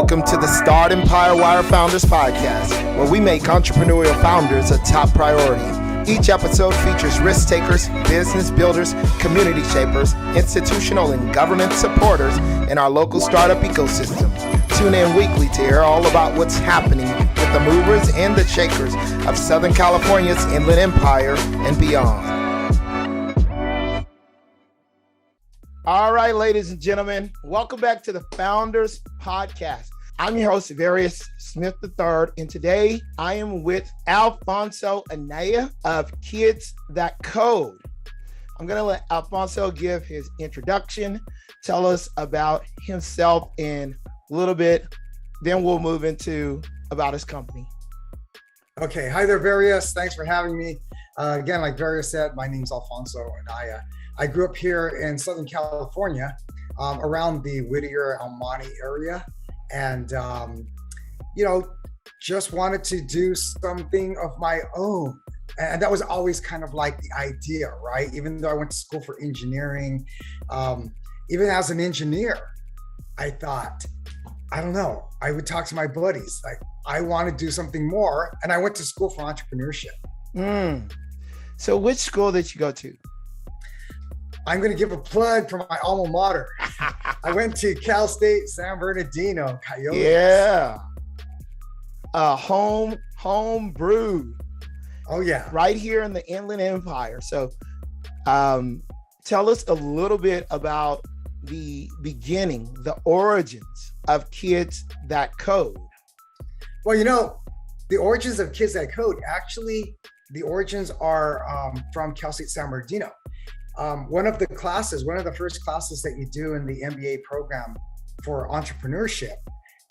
Welcome to the Startempire Wire Founders Podcast, where we make entrepreneurial founders a top priority. Each episode features risk takers, business builders, community shapers, institutional and government supporters in our local startup ecosystem. Tune in weekly to hear all about what's happening with the movers and the shakers of Southern California's Inland Empire and beyond. All right, ladies and gentlemen, welcome back to the Founders Podcast. I'm your host, Various Smith III, and today I am with Alfonso Anya of Kids That Code. I'm going to let Alfonso give his introduction, tell us about himself in a little bit, then we'll move into about his company. Okay, hi there, Various. Thanks for having me. Again, like Various said, my name's Alfonso Anya. I grew up here in Southern California, around the Whittier, Almani area. And, just wanted to do something of my own. And that was always kind of like the idea, right? Even though I went to school for engineering, even as an engineer, I thought, I don't know, I would talk to my buddies, like, I want to do something more. And I went to school for entrepreneurship. So which school did you go to? I'm going to give a plug for my alma mater. I went to Cal State San Bernardino, Coyotes. Yeah. Home brewed. Oh, yeah. Right here in the Inland Empire. So tell us a little bit about the beginning, the origins of Kids That Code. Well, the origins of Kids That Code, actually, the origins are from Cal State San Bernardino. One of the first classes that you do in the MBA program for entrepreneurship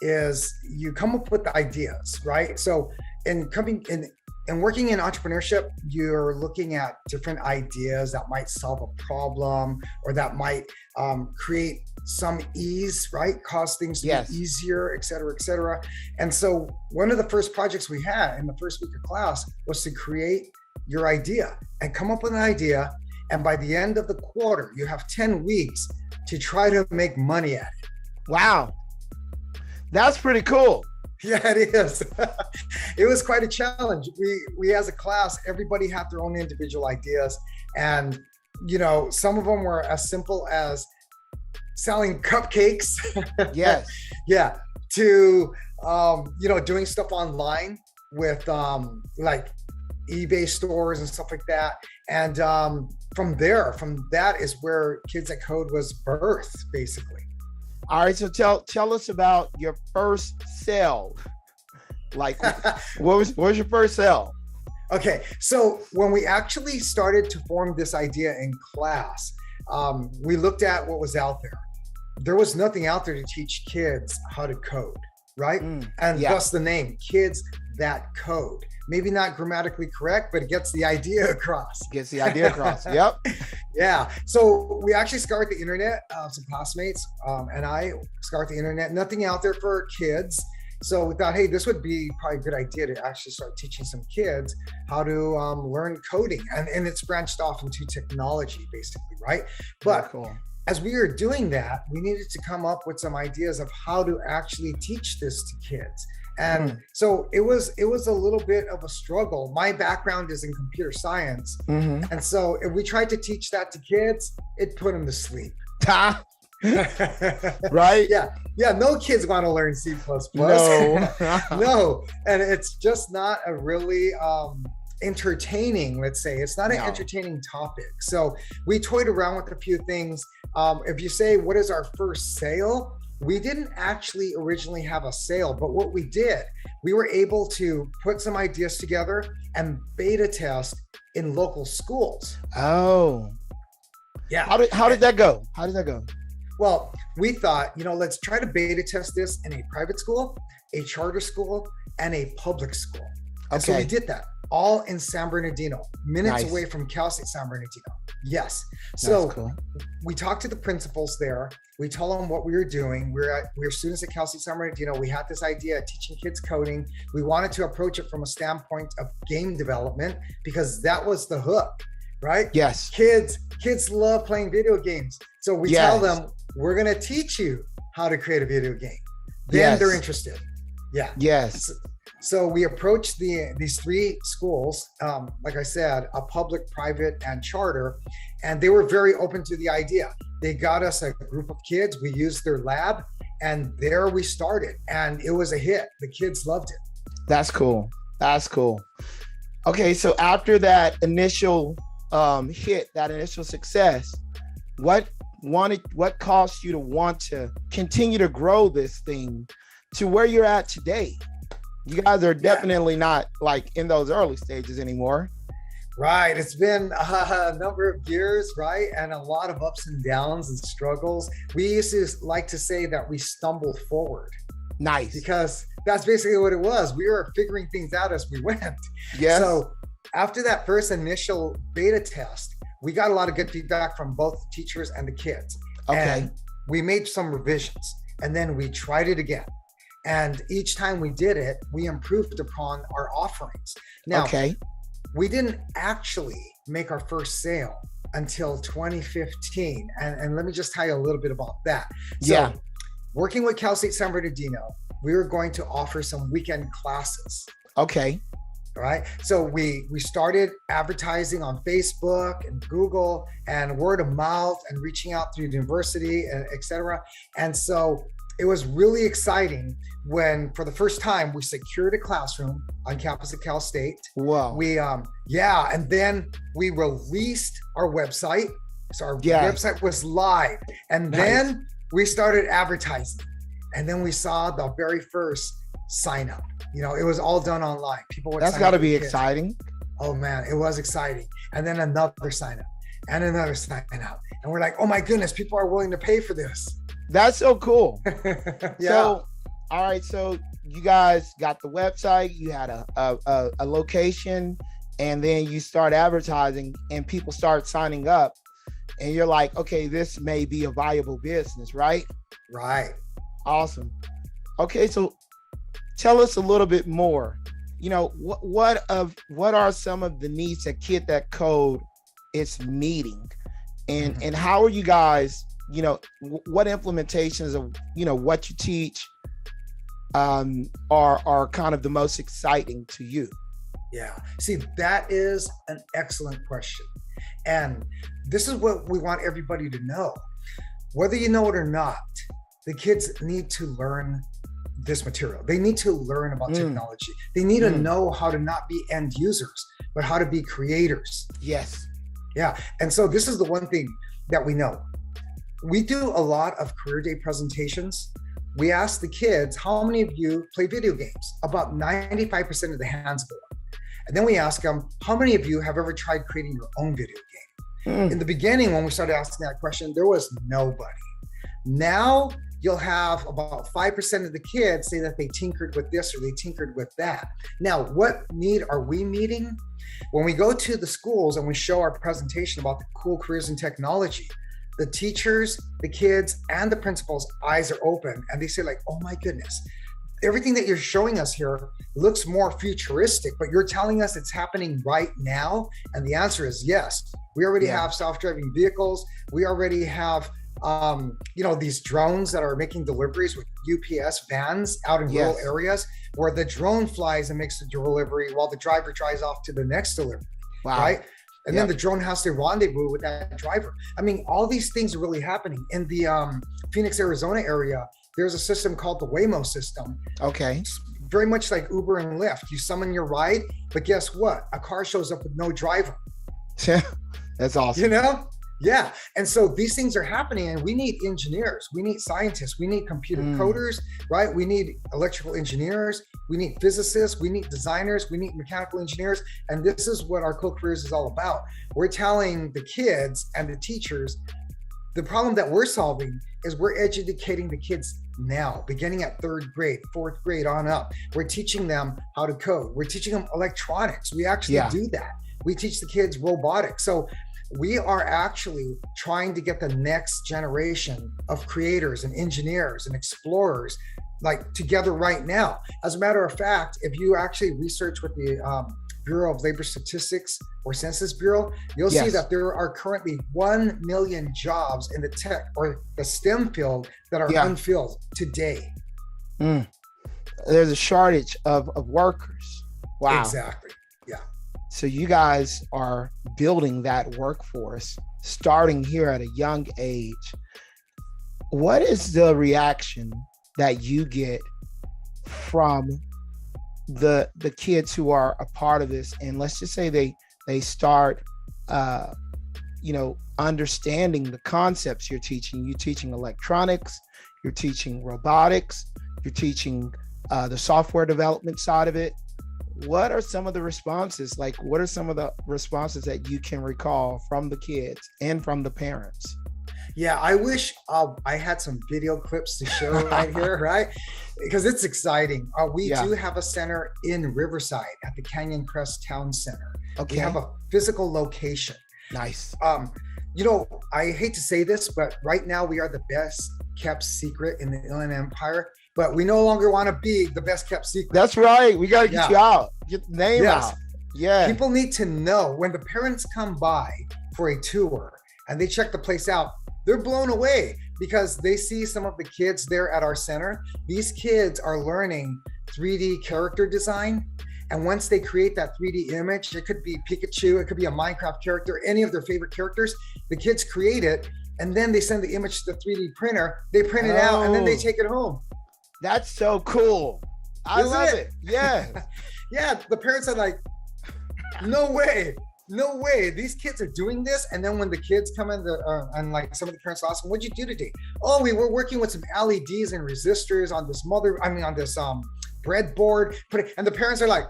is you come up with the ideas, right? So in working in entrepreneurship, you're looking at different ideas that might solve a problem or that might create some ease, right? Cause things to be easier, et cetera, et cetera. And so one of the first projects we had in the first week of class was to create your idea and come up with an idea. And by the end of the quarter, you have 10 weeks to try to make money at it. Wow. That's pretty cool. Yeah, it is. It was quite a challenge. We as a class, everybody had their own individual ideas. And, some of them were as simple as selling cupcakes. Yes. Yeah. To, doing stuff online with like eBay stores and stuff like that. And from that is where Kids That Code was birthed, basically. All right, so tell us about your first sale. Like, what was your first sale? Okay, so when we actually started to form this idea in class, we looked at what was out there. There was nothing out there to teach kids how to code, right? Thus the name, Kids That Code. Maybe not grammatically correct, but it gets the idea across. Yep. Yeah. So we actually scoured the internet, some classmates and I scoured the internet, nothing out there for kids. So we thought, hey, this would be probably a good idea to actually start teaching some kids how to learn coding. And it's branched off into technology, basically, right? But as we were doing that, we needed to come up with some ideas of how to actually teach this to kids. And so it was a little bit of a struggle. My background is in computer science. And so if we tried to teach that to kids, it put them to sleep. Right? Yeah. No kids want to learn C++. No. No. And it's just not a really entertaining, let's say. It's not an entertaining topic. So we toyed around with a few things. If you say, what is our first sale? We didn't actually originally have a sale, but what we did, we were able to put some ideas together and beta test in local schools. Oh. Yeah. How did that go? Well, we thought, let's try to beta test this in a private school, a charter school, and a public school. And so we did that all in San Bernardino, minutes away from Cal State San Bernardino. Yes. So we talked to the principals there. We told them what we were doing. We're students at Cal State San Bernardino. We had this idea of teaching kids coding. We wanted to approach it from a standpoint of game development because that was the hook, right? Yes. Kids love playing video games. So we tell them, we're going to teach you how to create a video game. then they're interested. Yeah. Yes. So we approached these three schools, like I said, a public, private, and charter, and they were very open to the idea. They got us a group of kids. We used their lab, and there we started, and it was a hit. The kids loved it. That's cool. That's cool. Okay, so after that initial hit, that initial success, what caused you to want to continue to grow this thing to where you're at today? You guys are definitely not like in those early stages anymore. Right. It's been a number of years, right? And a lot of ups and downs and struggles. We used to like to say that we stumbled forward. Nice. Because that's basically what it was. We were figuring things out as we went. Yes. So after that first initial beta test, we got a lot of good feedback from both teachers and the kids. Okay. And we made some revisions, and then we tried it again. And each time we did it, we improved upon our offerings. Now, we didn't actually make our first sale until 2015. And let me just tell you a little bit about that. So, working with Cal State San Bernardino, we were going to offer some weekend classes. Okay. All right. So we started advertising on Facebook and Google and word of mouth and reaching out through the university, and et cetera. And so it was really exciting when, for the first time, we secured a classroom on campus at Cal State. Wow. We, and then we released our website. So our website was live. And then we started advertising. And then we saw the very first sign up. You know, it was all done online. People would That's got to be exciting. Oh man, it was exciting. And then another sign up and another sign up. And we're like, oh my goodness, people are willing to pay for this. That's so cool. Yeah. So, all right. So you guys got the website, you had a location, and then you start advertising and people start signing up, and you're like, okay, this may be a viable business, right? Right. Awesome. Okay. So tell us a little bit more. You know, what are some of the needs that Kid That Code is meeting, and how are you guys, you know, what implementations of, you know, what you teach are kind of the most exciting to you? Yeah. See, that is an excellent question. And this is what we want everybody to know. Whether you know it or not, the kids need to learn this material. They need to learn about technology. They need to know how to not be end users, but how to be creators. Yes. Yeah. And so this is the one thing that we know. We do a lot of career day presentations. We ask the kids, how many of you play video games? About 95% of the hands go up. And then we ask them, how many of you have ever tried creating your own video game? In the beginning, when we started asking that question, there was nobody. Now you'll have about 5% of the kids say that they tinkered with this or they tinkered with that. Now, what need are we meeting? When we go to the schools and we show our presentation about the cool careers in technology, the teachers, the kids, and the principals' eyes are open, and they say like, oh my goodness, everything that you're showing us here looks more futuristic, but you're telling us it's happening right now? And the answer is yes. We already have self-driving vehicles. We already have these drones that are making deliveries with UPS vans out in rural areas, where the drone flies and makes the delivery while the driver drives off to the next delivery. Wow. Right? And then the drone has to rendezvous with that driver. I mean, all these things are really happening. In the Phoenix, Arizona area, there's a system called the Waymo system. Okay. It's very much like Uber and Lyft. You summon your ride, but guess what? A car shows up with no driver. That's awesome. You know? Yeah. And so these things are happening, and we need engineers, we need scientists, we need computer coders, right? We need electrical engineers, we need physicists, we need designers, we need mechanical engineers. And this is what our co-careers is all about. We're telling the kids and the teachers, the problem that we're solving is we're educating the kids now, beginning at 3rd grade, 4th grade on up. We're teaching them how to code. We're teaching them electronics. We actually do that. We teach the kids robotics. So we are actually trying to get the next generation of creators and engineers and explorers like together right now. As a matter of fact, if you actually research with the Bureau of Labor Statistics or Census Bureau, you'll see that there are currently 1 million jobs in the tech or the STEM field that are unfilled today. Mm. There's a shortage of workers. Wow. Exactly. Yeah. So you guys are building that workforce starting here at a young age. What is the reaction that you get from the kids who are a part of this? And let's just say they start understanding the concepts you're teaching. You're teaching electronics, you're teaching robotics, you're teaching the software development side of it. What are some of the responses? Like, what are some of the responses that you can recall from the kids and from the parents? Yeah, I wish I had some video clips to show right here, right? Because it's exciting. We do have a center in Riverside at the Canyon Crest Town Center. Okay. We have a physical location. Nice. I hate to say this, but right now we are the best kept secret in the Inland Empire, but we no longer want to be the best kept secret. That's right. We got to get you out. Get the name out. Yeah. People need to know when the parents come by for a tour and they check the place out, they're blown away because they see some of the kids there at our center. These kids are learning 3D character design. And once they create that 3D image, it could be Pikachu, it could be a Minecraft character, any of their favorite characters, the kids create it, and then they send the image to the 3D printer, they print it out, and then they take it home. That's so cool. I love it. Yeah. Yeah, the parents are like, no way. These kids are doing this. And then when the kids come in, and like some of the parents ask them, what'd you do today? Oh, we were working with some LEDs and resistors on this breadboard. And the parents are like,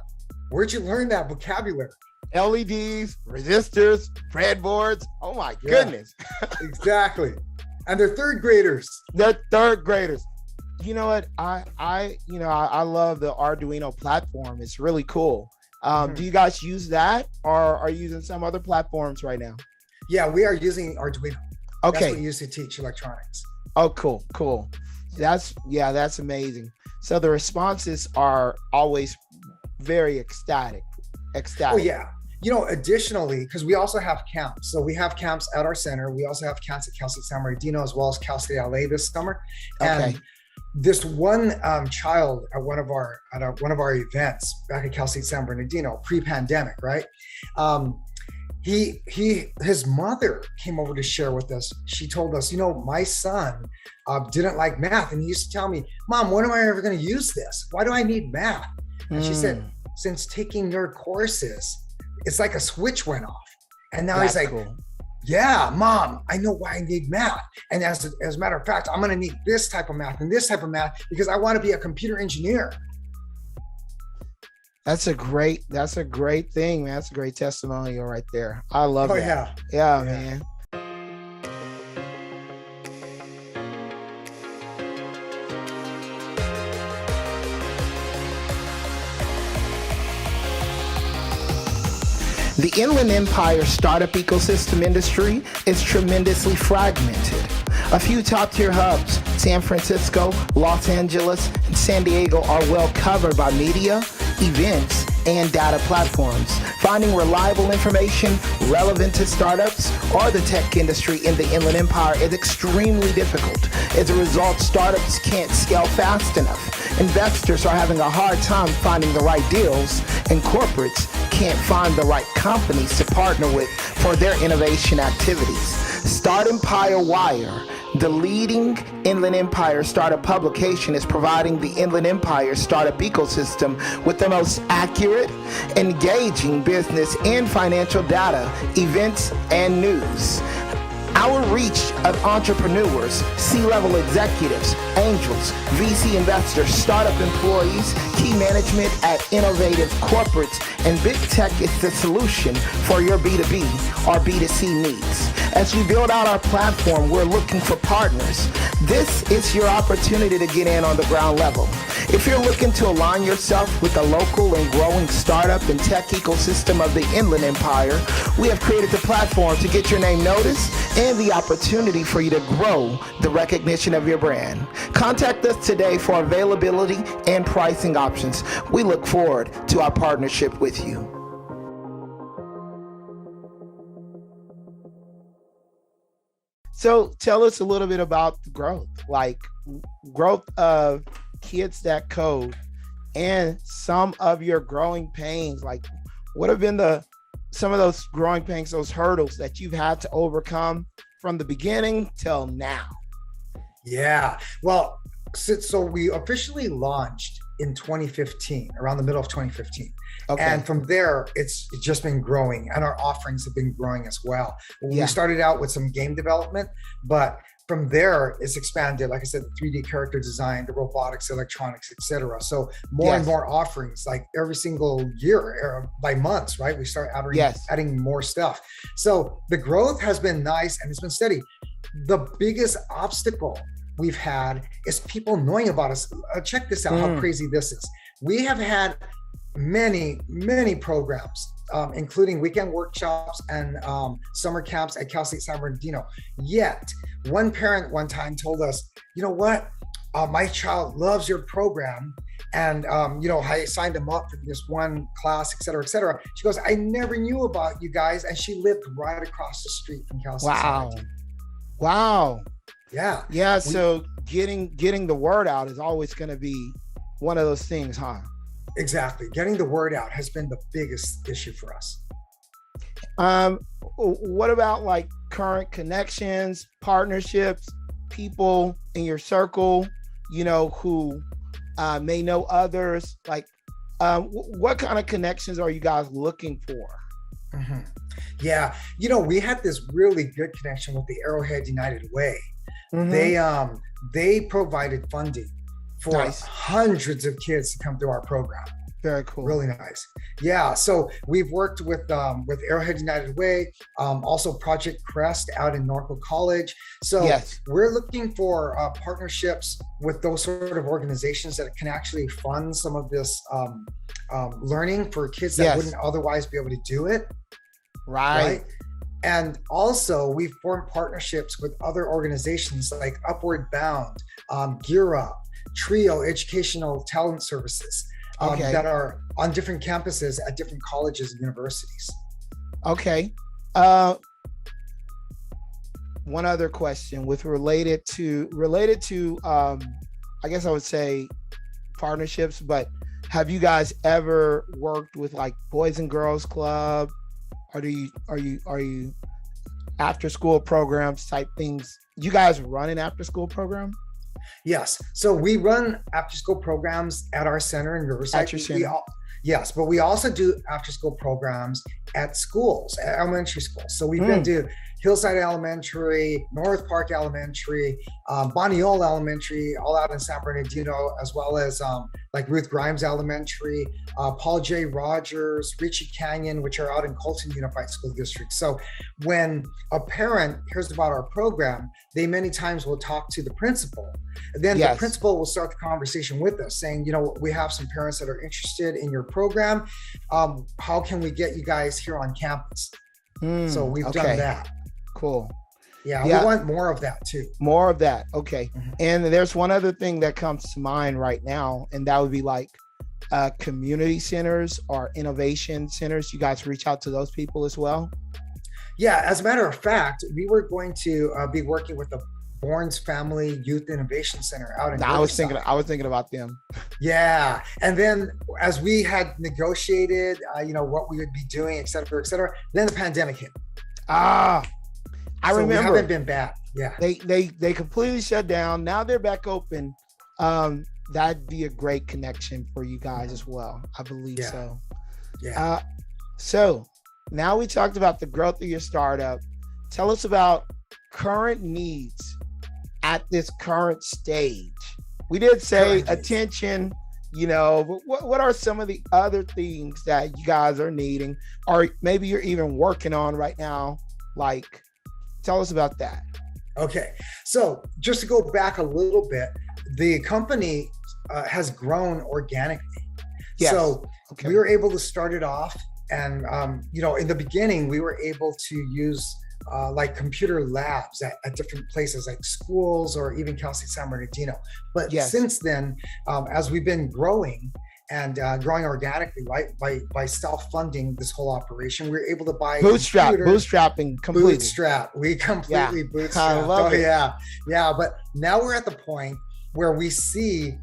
where'd you learn that vocabulary? LEDs, resistors, breadboards. Oh my goodness. Exactly. And they're third graders. You know what? I love the Arduino platform. It's really cool. Do you guys use that, or are you using some other platforms right now? Yeah, we are using Arduino. Okay. That's what we use to teach electronics. Oh, cool. That's amazing. So the responses are always very ecstatic. Oh yeah. Additionally, because we also have camps. So we have camps at our center. We also have camps at Cal State San Bernardino as well as Cal State LA this summer. And this one child at one of our events back at Cal State San Bernardino, pre-pandemic, right? His mother came over to share with us. She told us, my son didn't like math, and he used to tell me, Mom, when am I ever going to use this? Why do I need math? And she said, since taking your courses, it's like a switch went off. And now he's like, cool. Yeah, Mom, I know why I need math. And as a matter of fact, I'm going to need this type of math and this type of math because I want to be a computer engineer. That's a great thing, man. That's a great testimonial right there. I love it. Yeah, man. The Inland Empire startup ecosystem industry is tremendously fragmented. A few top-tier hubs, San Francisco, Los Angeles, and San Diego, are well covered by media, events, and data platforms. Finding reliable information relevant to startups or the tech industry in the Inland Empire is extremely difficult. As a result, startups can't scale fast enough. Investors are having a hard time finding the right deals, and corporates can't find the right companies to partner with for their innovation activities. Startempire Wire, the leading Inland Empire startup publication, is providing the Inland Empire startup ecosystem with the most accurate, engaging business and financial data, events, and news. Our reach of entrepreneurs, C-level executives, angels, VC investors, startup employees, key management at innovative corporates, and big tech is the solution for your B2B or B2C needs. As we build out our platform, we're looking for partners. This is your opportunity to get in on the ground level. If you're looking to align yourself with the local and growing startup and tech ecosystem of the Inland Empire, we have created the platform to get your name noticed and the opportunity for you to grow the recognition of your brand. Contact us today for availability and pricing options. We look forward to our partnership with you. So tell us a little bit about the growth of Kids That Code and some of your growing pains. Like, what have been some of those growing pains, those hurdles that you've had to overcome from the beginning till now? Yeah, well, so we officially launched in 2015, around the middle of 2015. Okay. And from there, it's just been growing, and our offerings have been growing as well. We started out with some game development, but from there, it's expanded, like I said, the 3D character design, the robotics, electronics, etc. So more and more offerings, like every single year, by months, right? We start adding more stuff. So the growth has been nice and it's been steady. The biggest obstacle we've had is people knowing about us. Check this out, how crazy this is. We have had many programs, including weekend workshops and summer camps at Cal State San Bernardino. Yet, one parent one time told us, you know what, my child loves your program. And, I signed him up for this one class, et cetera, et cetera. She goes, I never knew about you guys. And she lived right across the street from Cal State San Bernardino. Wow. Yeah. So getting the word out is always going to be one of those things, huh? Exactly. Getting the word out has been the biggest issue for us. What about like current connections, partnerships, people in your circle, who may know others? Like, what kind of connections are you guys looking for? Mm-hmm. Yeah. We had this really good connection with the Arrowhead United Way. Mm-hmm. They provided funding for hundreds of kids to come through our program. Very cool. Really nice. Yeah. So we've worked with Arrowhead United Way, also Project Crest out in Norco College. So we're looking for partnerships with those sort of organizations that can actually fund some of this learning for kids that wouldn't otherwise be able to do it. Right. And also we've formed partnerships with other organizations like Upward Bound, Gear Up, Trio Educational Talent Services, that are on different campuses at different colleges and universities. Okay. One other question related to I guess I would say partnerships, but have you guys ever worked with like Boys and Girls Club? Or are you after school programs type things? You guys run an after school program? Yes. So we run after school programs at our center in Riverside. At your center. Yes, but we also do after school programs at schools, at elementary schools. So we've been to Hillside Elementary, North Park Elementary, Bonnieol Elementary, all out in San Bernardino, as well as like Ruth Grimes Elementary, Paul J. Rogers, Ritchie Canyon, which are out in Colton Unified School District. So when a parent hears about our program, they many times will talk to the principal. And then the principal will start the conversation with us saying, we have some parents that are interested in your program. How can we get you guys here on campus? So we've done that. Cool. Yeah, we want more of that too. More of that. Okay. Mm-hmm. And there's one other thing that comes to mind right now, and that would be like community centers or innovation centers. You guys reach out to those people as well? Yeah, as a matter of fact, we were going to be working with the Bourne's Family Youth Innovation Center out in I was thinking about them. Yeah. And then as we had negotiated, what we would be doing, et cetera, then the pandemic hit. I remember. We haven't been back. Yeah. They completely shut down. Now they're back open. That'd be a great connection for you guys as well. I believe so. Yeah. So now we talked about the growth of your startup. Tell us about current needs at this current stage. We did say attention, but what are some of the other things that you guys are needing, or maybe you're even working on right now? Like, tell us about that. Okay. So just to go back a little bit, the company has grown organically. Yes. So we were able to start it off. And, in the beginning, we were able to use like computer labs at different places like schools or even Cal State San Bernardino. But since then, as we've been growing and growing organically, right, by self-funding this whole operation, we're able to buy bootstrapping completely. We completely bootstrapped. I love it. Yeah. But now we're at the point where we see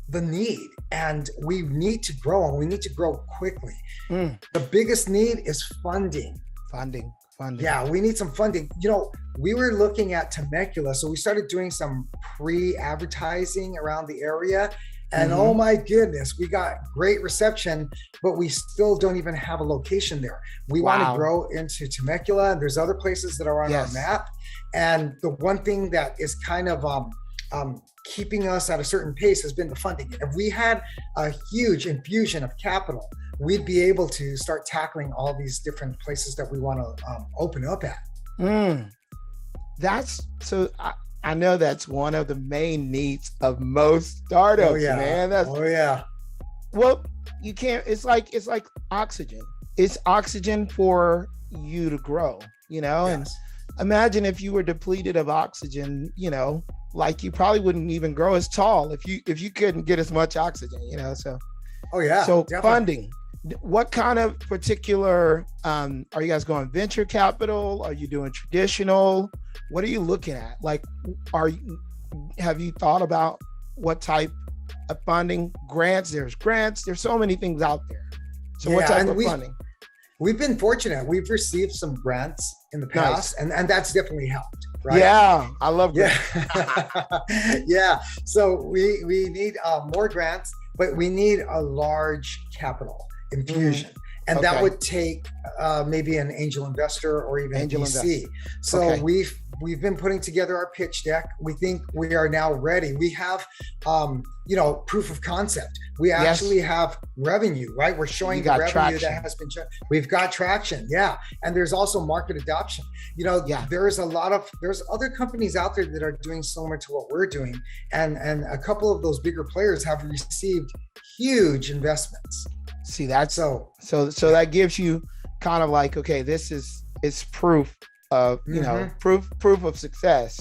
the need, and we need to grow, and we need to grow quickly. Mm. The biggest need is funding. Funding. Yeah, we need some funding. We were looking at Temecula, so we started doing some pre-advertising around the area. And oh my goodness, we got great reception, but we still don't even have a location there. We want to grow into Temecula, and there's other places that are on our map. And the one thing that is kind of keeping us at a certain pace has been the funding. If we had a huge infusion of capital, we'd be able to start tackling all these different places that we want to open up at. I know that's one of the main needs of most startups, man. Well, you can't, it's like oxygen. It's oxygen for you to grow, and imagine if you were depleted of oxygen, like you probably wouldn't even grow as tall if you couldn't get as much oxygen, so. So definitely. Funding, what kind of particular, are you guys going venture capital? Are you doing traditional? What are you looking at? Like, have you thought about what type of funding? Grants, there's so many things out there. So what type of funding? We've been fortunate. We've received some grants in the past, and that's definitely helped, right? Yeah, I love grants. Yeah. So we need more grants, but we need a large capital infusion. And that would take maybe an angel investor or even a VC. So we've been putting together our pitch deck. We think we are now ready. We have, proof of concept. We actually have revenue, right? We're showing the revenue that has been, we've got traction. Yeah. And there's also market adoption. There's other companies out there that are doing similar to what we're doing. And a couple of those bigger players have received huge investments. See, that's so that gives you kind of like, okay, this is proof of, proof of success,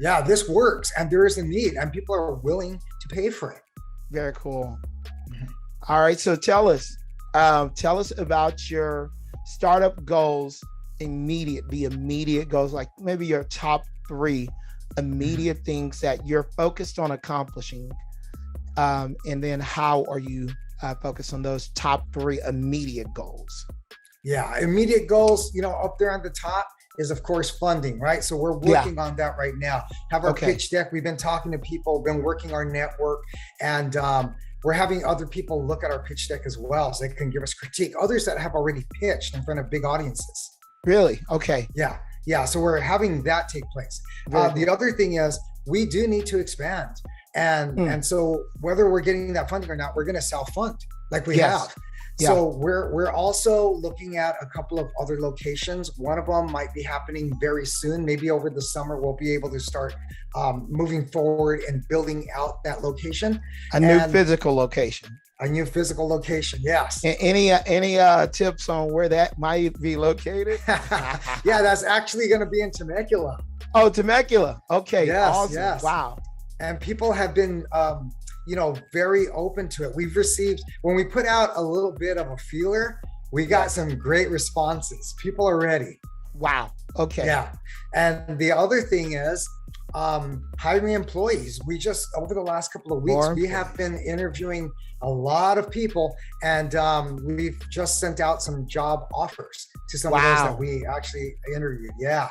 Yeah, this works, and there is a need, and people are willing to pay for it. Very cool. All right, so tell us about your startup goals, the immediate goals, like maybe your top 3 immediate things that you're focused on accomplishing, and then how are you focused on those top 3 immediate goals? Yeah, immediate goals, up there on the top is of course funding, right? So we're working on that right now. Have our pitch deck. We've been talking to people, been working our network, and we're having other people look at our pitch deck as well, so they can give us critique. Others that have already pitched in front of big audiences. Really? Okay. Yeah. So we're having that take place. The other thing is we do need to expand. And so whether we're getting that funding or not, we're going to self-fund like we have. So we're also looking at a couple of other locations. One of them might be happening very soon. Maybe over the summer, we'll be able to start moving forward and building out that location. A new physical location. Yes. Any tips on where that might be located? Yeah, that's actually going to be in Temecula. Oh, Temecula. Okay. Yes, awesome. Yes. Wow. And people have been, very open to it. We've received, when we put out a little bit of a feeler, we got some great responses. People are ready. Wow. Okay. Yeah. And the other thing is hiring employees. We just, over the last couple of weeks, we have been interviewing a lot of people, and we've just sent out some job offers to some of those that we actually interviewed. Yeah.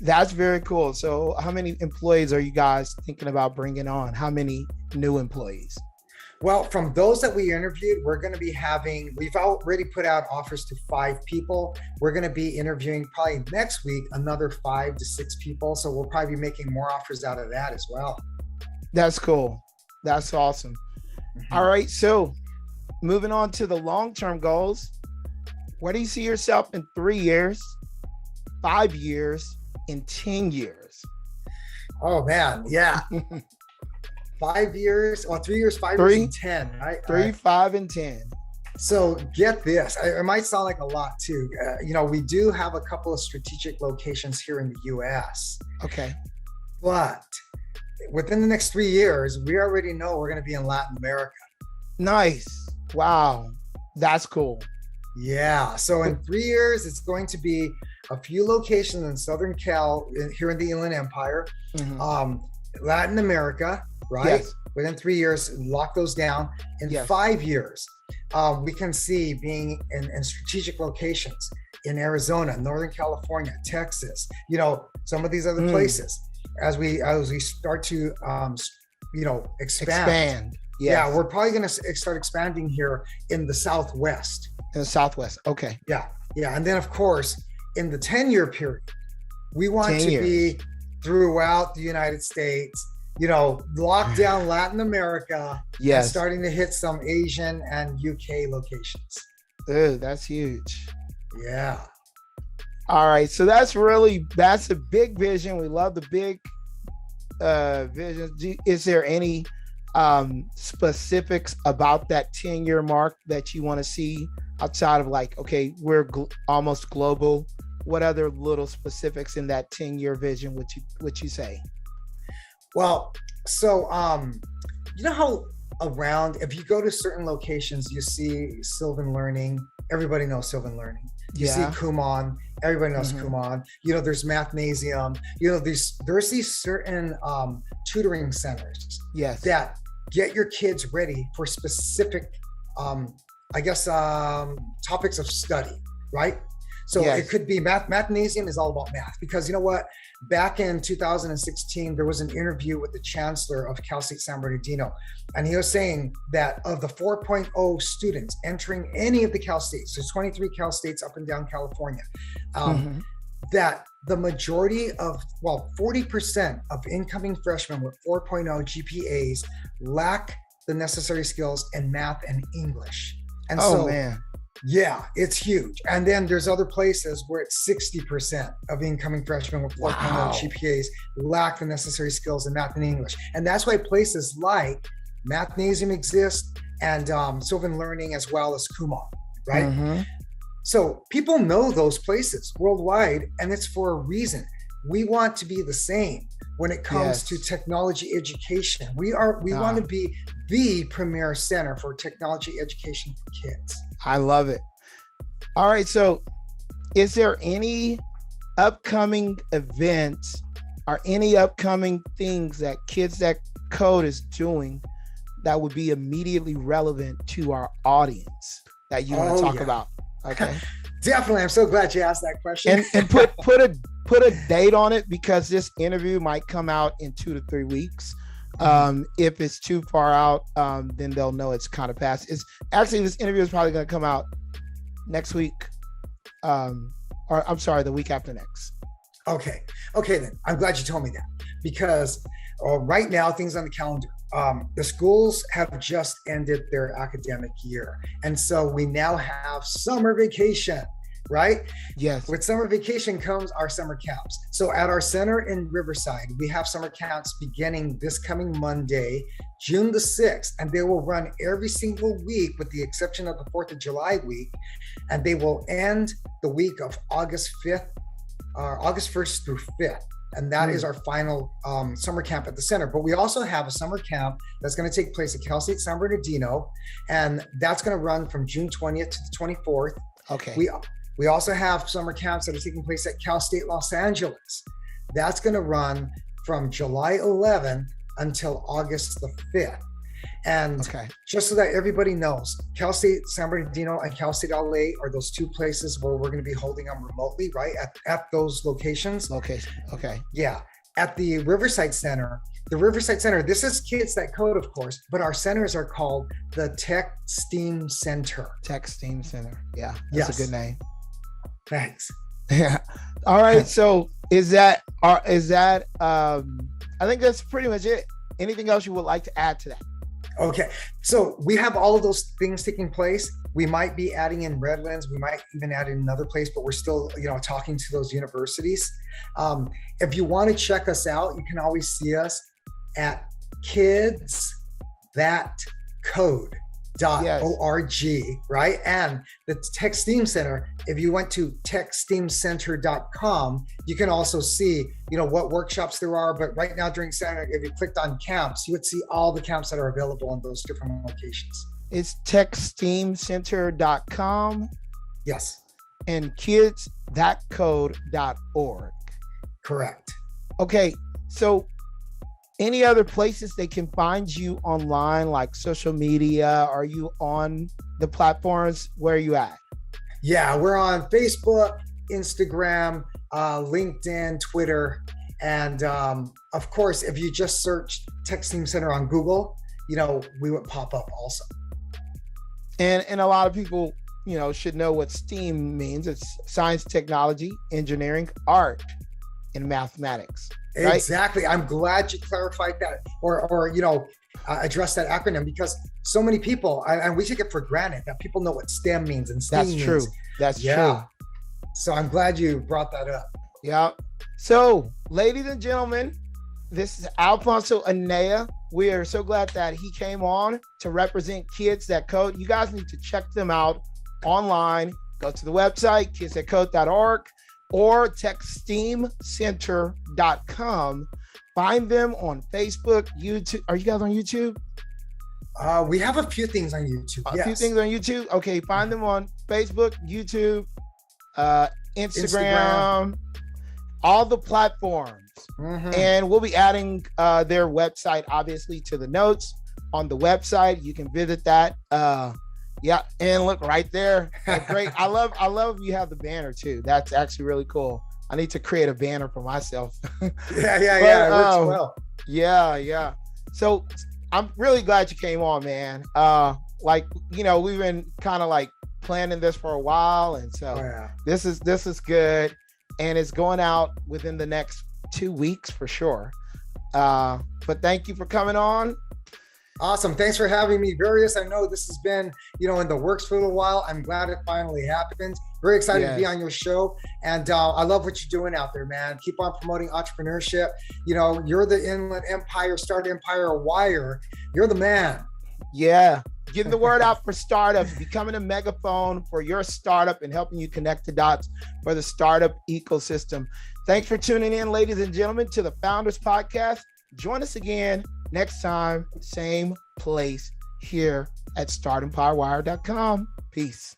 That's very cool. So how many employees are you guys thinking about bringing on? How many new employees? Well, from those that we interviewed, we're going to be we've already put out offers to 5 people. We're going to be interviewing probably next week, another 5 to 6 people. So we'll probably be making more offers out of that as well. That's cool. That's awesome. All right. So moving on to the long-term goals, where do you see yourself in 3 years, 5 years, in 10 years? Oh man, yeah. 5 years, 3 years, 5 years, and 10, right? 3, 5, and 10. So get this, it might sound like a lot too. We do have a couple of strategic locations here in the US. Okay. But within the next 3 years, we already know we're going to be in Latin America. Nice. Wow. That's cool. Yeah. So in 3 years, it's going to be a few locations in Southern Cal, here in the Inland Empire, Latin America, right? Within 3 years, lock those down. In 5 years, we can see being in strategic locations in Arizona, Northern California, Texas, some of these other places. As we start to expand. Yes. Yeah, we're probably going to start expanding here in the Southwest. In the Southwest, okay. Yeah, and then of course, in the 10-year period, we want to be throughout the United States, lock down Latin America, and starting to hit some Asian and UK locations. Dude, that's huge. Yeah. All right, so that's a big vision. We love the big visions. Is there any specifics about that 10-year mark that you want to see outside of we're almost global? What other little specifics in that 10-year vision would you say? Well, so how around, if you go to certain locations, you see Sylvan Learning. Everybody knows Sylvan Learning. You see Kumon. Everybody knows Kumon. There's Mathnasium. There's these certain tutoring centers that get your kids ready for specific, topics of study, right? So it could be Mathnasium is all about math, because you know what? Back in 2016, there was an interview with the chancellor of Cal State San Bernardino, and he was saying that of the 4.0 students entering any of the Cal States, there's 23 Cal States up and down California, that the majority of, 40% of incoming freshmen with 4.0 GPAs lack the necessary skills in math and English. And man. Yeah, it's huge. And then there's other places where it's 60% of incoming freshmen with 4.0 GPAs lack the necessary skills in math and English. And that's why places like Mathnasium exist, and Sylvan Learning, as well as Kumon, right? So people know those places worldwide, and it's for a reason. We want to be the same when it comes to technology education. We want to be the premier center for technology education for kids. I love it. All right. So is there any upcoming events or any upcoming things that Kids That Code is doing that would be immediately relevant to our audience that you want to talk about? Okay. Definitely. I'm so glad you asked that question. And put a date on it, because this interview might come out in 2 to 3 weeks. If it's too far out, then they'll know it's kind of past. It's actually, this interview is probably going to come out next week, or I'm sorry, the week after next. Okay, then I'm glad you told me that, because right now things on the calendar. The schools have just ended their academic year, and so we now have summer vacation. Right? Yes. With summer vacation comes our summer camps. So at our center in Riverside, we have summer camps beginning this coming Monday, June the 6th, and they will run every single week with the exception of the 4th of July week. And they will end the week of August 1st through 5th. And that is our final summer camp at the center. But we also have a summer camp that's going to take place at Cal State San Bernardino. And that's going to run from June 20th to the 24th. Okay. We also have summer camps that are taking place at Cal State Los Angeles. That's going to run from July 11th until August the 5th. And just so that everybody knows, Cal State San Bernardino and Cal State LA are those two places where we're going to be holding them remotely, right? At those locations. Okay. Yeah. At the Riverside Center, this is Kids That Code, of course, but our centers are called the Tech STEAM Center. Tech STEAM Center. Yeah. That's a good name. Thanks. Yeah. All right. So is that I think that's pretty much it. Anything else you would like to add to that? Okay. So we have all of those things taking place. We might be adding in Redlands. We might even add in another place, but we're still, talking to those universities. If you want to check us out, you can always see us at kidsthatcode.org, right? And the Tech STEAM Center, if you went to techsteamcenter.com, you can also see, what workshops there are. But right now during center, if you clicked on camps, you would see all the camps that are available in those different locations. It's techsteamcenter.com. Yes. And kidsthatcode.org. Correct. Okay. So Any other places they can find you online, like social media? Are you on the platforms? Where are you at? Yeah, we're on Facebook, Instagram, LinkedIn, Twitter. And of course, if you just search Tech Steam Center on Google, we would pop up also. And a lot of people, should know what STEAM means. It's science, technology, engineering, art, and mathematics. Right? Exactly. I'm glad you clarified that or address that acronym, because so many people, and we take it for granted that people know what STEM means and STEAM means. True. That's true. So I'm glad you brought that up. Yeah. So, ladies and gentlemen, this is Alfonso Anya. We are so glad that he came on to represent Kids That Code. You guys need to check them out online. Go to the website, kidsthatcode.org or techsteamcenter.com. Find them on Facebook, YouTube. Are you guys on YouTube? We have a few things on YouTube. A few things on YouTube. Okay, find them on Facebook, YouTube, Instagram, all the platforms. And we'll be adding their website, obviously, to the notes on the website. You can visit that. And look right there. Great. I love you have the banner too. That's actually really cool. I need to create a banner for myself. Yeah. It works well. Yeah. So I'm really glad you came on, man. We've been kind of like planning this for a while, and so this is good, and it's going out within the next 2 weeks for sure. But thank you for coming on. Awesome. Thanks for having me, Various. I know this has been, in the works for a little while. I'm glad it finally happened. Very excited to be on your show. And I love what you're doing out there, man. Keep on promoting entrepreneurship. You're the Inland Empire, Startempire wire. You're the man. Yeah. Getting the word out for startups, becoming a megaphone for your startup and helping you connect the dots for the startup ecosystem. Thanks for tuning in, ladies and gentlemen, to the Founders Podcast. Join us again next time, same place here at startempirewire.com. Peace.